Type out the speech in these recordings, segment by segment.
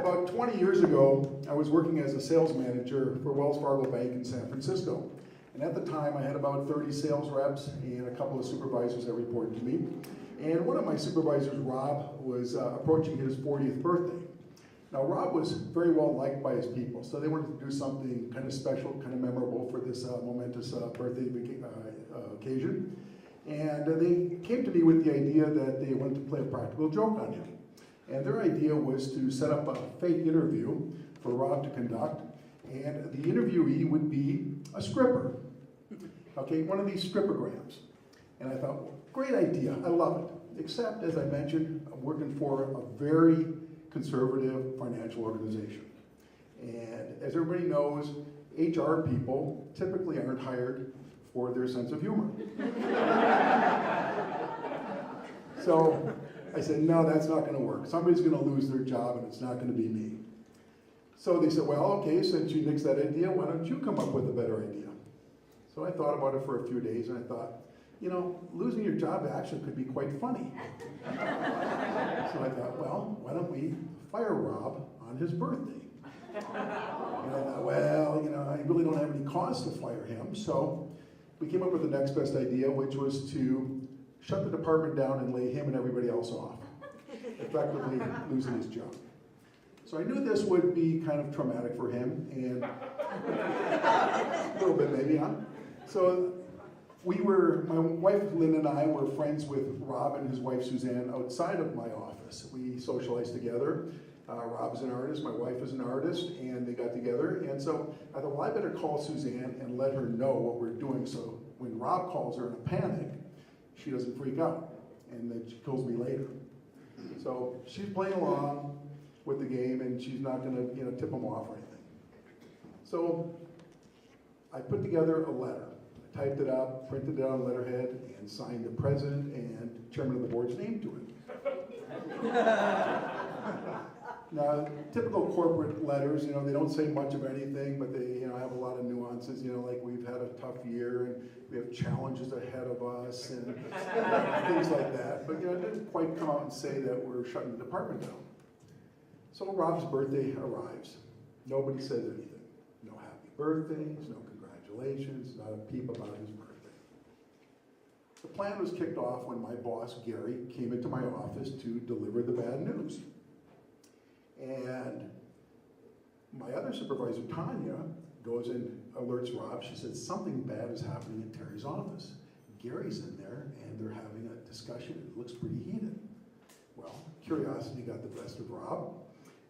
about 20 years ago, I was working as a sales manager for Wells Fargo Bank in San Francisco. And at the time, I had about 30 sales reps and a couple of supervisors that reported to me. And one of my supervisors, Rob, was approaching his 40th birthday. Now, Rob was very well liked by his people, so they wanted to do something kind of special, kind of memorable for this momentous birthday occasion. And they came to me with the idea that they wanted to play a practical joke on him. And their idea was to set up a fake interview for Rob to conduct, and the interviewee would be a stripper. Okay, one of these stripograms. And I thought, great idea, I love it. Except, as I mentioned, I'm working for a very conservative financial organization. And as everybody knows, HR people typically aren't hired for their sense of humor. So I said, no, that's not going to work. Somebody's going to lose their job, and it's not going to be me. So they said, well, okay, since you nixed that idea, why don't you come up with a better idea? So I thought about it for a few days, and I thought, you know, losing your job actually could be quite funny. So I thought, well, why don't we fire Rob on his birthday? And I thought, well, you know, I really don't have any cause to fire him, so we came up with the next best idea, which was to shut the department down and lay him and everybody else off, effectively losing his job. So I knew this would be kind of traumatic for him, and a little bit maybe, huh? So my wife Lynn and I were friends with Rob and his wife Suzanne outside of my office. We socialized together. Rob's an artist, my wife is an artist, and they got together. And so I thought, well, I better call Suzanne and let her know what we're doing, so when Rob calls her in a panic, she doesn't freak out, and then she calls me later. So she's playing along with the game, and she's not going to, tip him off or anything. So I put together a letter. I typed it up, printed it on letterhead, and signed the president and chairman of the board's name to it. Now, typical corporate letters, they don't say much of anything, but they, have a lot of nuances. Like we've had a tough year, and we have challenges ahead of us, and things like that. But it didn't quite come out and say that we're shutting the department down. So Rob's birthday arrives. Nobody says anything. No happy birthdays, no congratulations, not a peep about his birthday. The plan was kicked off when my boss, Gary, came into my office to deliver the bad news. And my other supervisor, Tanya, goes and alerts Rob. She says, something bad is happening in Terry's office. Gary's in there, and they're having a discussion. It looks pretty heated. Well, curiosity got the best of Rob,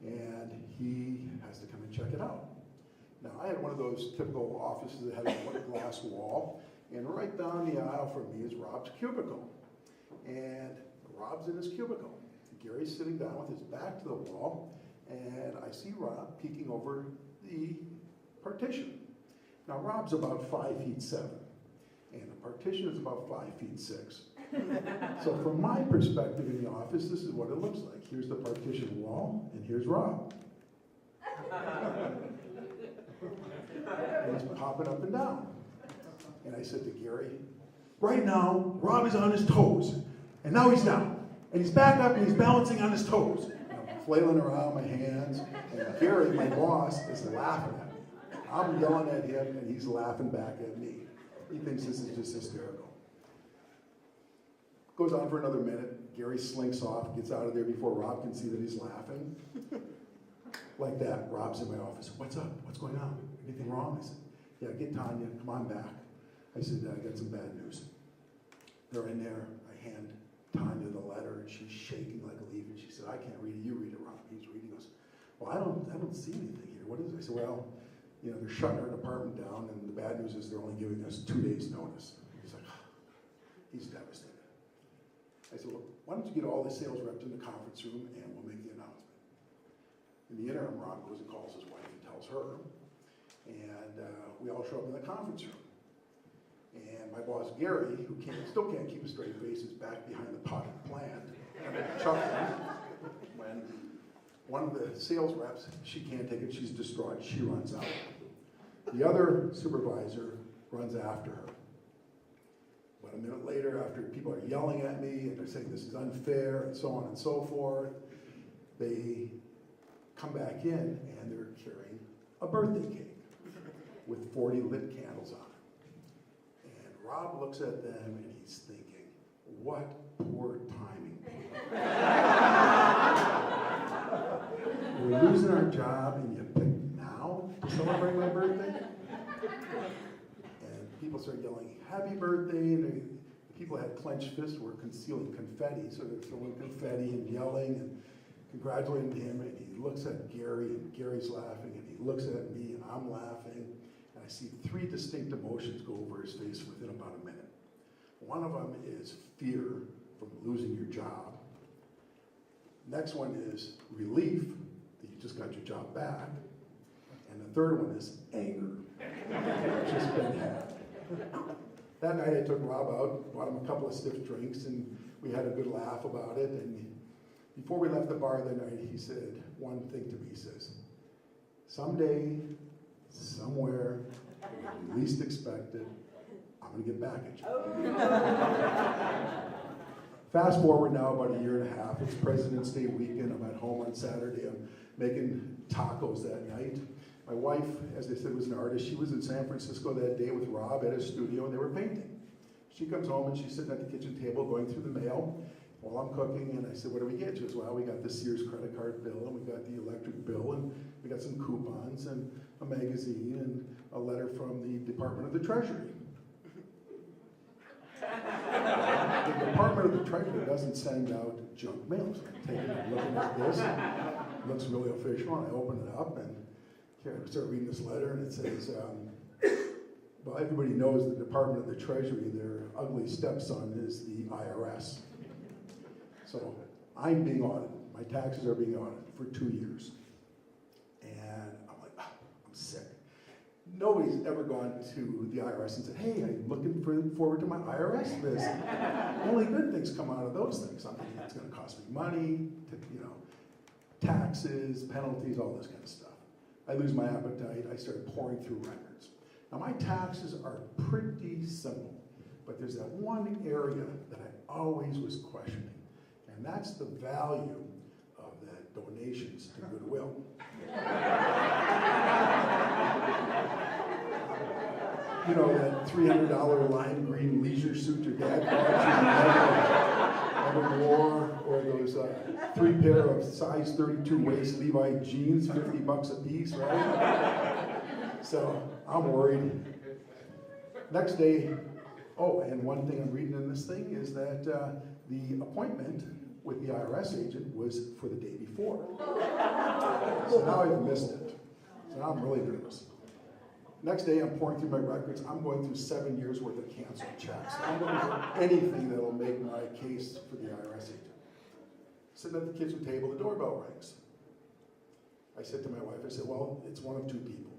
and he has to come and check it out. Now, I had one of those typical offices that had a glass wall, and right down the aisle from me is Rob's cubicle. And Rob's in his cubicle. Gary's sitting down with his back to the wall, and I see Rob peeking over the partition. Now, Rob's about 5'7", and the partition is about 5'6". So from my perspective in the office, this is what it looks like. Here's the partition wall, and here's Rob. And he's popping up and down. And I said to Gary, right now, Rob is on his toes, and now he's down. And he's back up and he's balancing on his toes. I'm flailing around my hands, and Gary, my boss, is laughing at me. I'm yelling at him, and he's laughing back at me. He thinks this is just hysterical. Goes on for another minute. Gary slinks off, gets out of there before Rob can see that he's laughing. Like that, Rob's in my office. What's up? What's going on? Anything wrong? I said, yeah, get Tanya. Come on back. I said, I got some bad news. They're in there. I hand Tanya the letter, and she's shaking like a leaf, and she said, I can't read it, you read it, Rob. He's reading us. Well, I don't see anything here. What is it? I said, well, they're shutting our department down, and the bad news is they're only giving us 2 days notice. He's like, he's devastated. I said, well, why don't you get all the sales reps in the conference room, and we'll make the announcement. In the interim, Rob goes and calls his wife and tells her, and we all show up in the conference room. And my boss, Gary, who still can't keep a straight face, is back behind the potted plant, chuckling. When one of the sales reps, she can't take it, she's distraught, she runs out. The other supervisor runs after her. But a minute later, after people are yelling at me, and they're saying this is unfair, and so on and so forth, they come back in, and they're carrying a birthday cake with 40 lit candles on it. And Rob looks at them, and he's thinking, what poor timing. We're losing our job, and you pick now to celebrate my birthday? And people start yelling, happy birthday, and the people had clenched fists, were concealing confetti, so they're throwing confetti and yelling and congratulating him, and he looks at Gary, and Gary's laughing, and he looks at me, and I'm laughing, and I see 3 distinct emotions go over his face within about a minute. One of them is fear from losing your job. Next one is relief that you just got your job back. And the third one is anger. Just been had. That night I took Rob out, bought him a couple of stiff drinks, and we had a good laugh about it. And before we left the bar that night, he said one thing to me. He says, someday, somewhere, when you least expect it, I'm going to get back at you. Fast forward now about a year and a half. It's President's Day weekend. I'm at home on Saturday. I'm making tacos that night. My wife, as I said, was an artist. She was in San Francisco that day with Rob at his studio, and they were painting. She comes home, and she's sitting at the kitchen table going through the mail while I'm cooking, and I said, what do we get? She goes, well, we got the Sears credit card bill, and we got the electric bill, and we got some coupons, and a magazine, and a letter from the Department of the Treasury. The Department of the Treasury doesn't send out junk mail. So I'm taking a looking at this. It looks really official, and I open it up, and here I start reading this letter, and it says, well, everybody knows the Department of the Treasury, their ugly stepson is the IRS. So I'm being audited. My taxes are being audited for 2 years. And I'm like, I'm sick. Nobody's ever gone to the IRS and said, hey, I'm looking forward to my IRS visit. Only good things come out of those things. I'm thinking it's going to cost me money, taxes, penalties, all this kind of stuff. I lose my appetite. I start pouring through records. Now, my taxes are pretty simple, but there's that one area that I always was questioning, and that's the value of the donations to Goodwill. You know, that $300 lime green leisure suit your dad bought you never wore, or those 3 pair of size 32 waist Levi jeans, $50 a piece, right? So I'm worried. Next day, oh, and one thing I'm reading in this thing is that the appointment with the IRS agent was for the day before. So now I've missed it. So now I'm really nervous. Next day, I'm pouring through my records. I'm going through 7 years worth of canceled checks. I'm looking for anything that will make my case for the IRS agent. Sitting at the kitchen table, the doorbell rings. I said to my wife, I said, well, it's one of 2 people.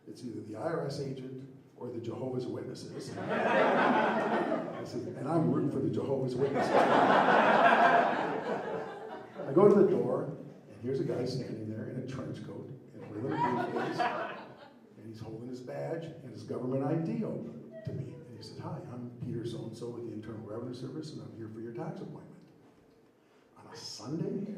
It's either the IRS agent or the Jehovah's Witnesses. I said, and I'm rooting for the Jehovah's Witnesses. I go to the door, and here's a guy standing there in a trench coat and a really briefcase, and he's holding his badge and his government ID open to me. And he said, hi, I'm Peter so-and-so with the Internal Revenue Service, and I'm here for your tax appointment. On a Sunday?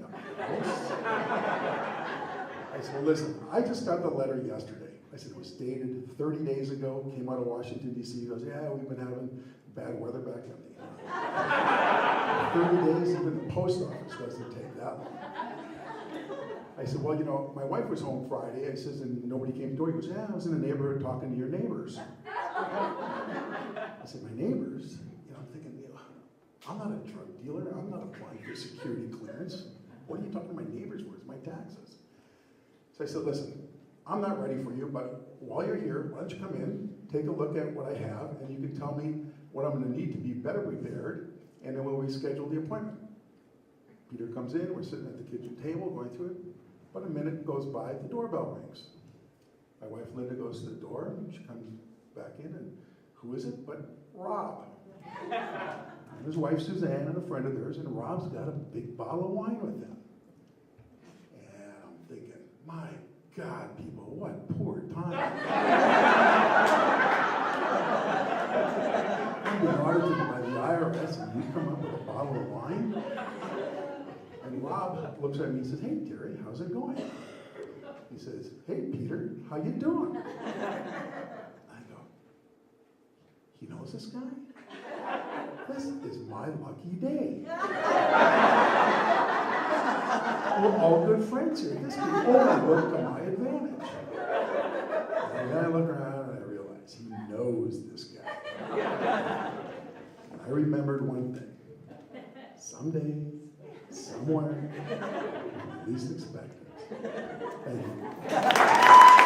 I said, well, listen, I just got the letter yesterday. I said, it was dated 30 days ago, came out of Washington, D.C. He goes, yeah, we've been having bad weather back in the 30 days, even the post office doesn't take that long. I said, well, you know, my wife was home Friday. I says, and nobody came to the door. He goes, yeah, I was in the neighborhood talking to your neighbors. I said, my neighbors? You know, I'm thinking, you know, I'm not a drug dealer. I'm not applying for security clearance. What are you talking to my neighbors for? It's my taxes. So I said, listen, I'm not ready for you, but while you're here, why don't you come in, take a look at what I have, and you can tell me what I'm going to need to be better prepared, and then we'll reschedule the appointment. Peter comes in, we're sitting at the kitchen table going through it. About a minute goes by, the doorbell rings. My wife Linda goes to the door, and she comes back in, and who is it but Rob? And his wife Suzanne and a friend of theirs, and Rob's got a big bottle of wine with them. And I'm thinking, my God, people, what poor time. I'm being audited by the IRS, and you come up with a bottle of wine? And Rob looks at me and says, hey, Terry, how's it going? He says, "Hey, Peter, how you doing?" I go, "He knows this guy? This is my lucky day. We're all good friends here. This can only work to my advantage." And then I look around and I realize he knows this guy. And I remembered one thing. Someday, somewhere, when you least expect it. Thank you.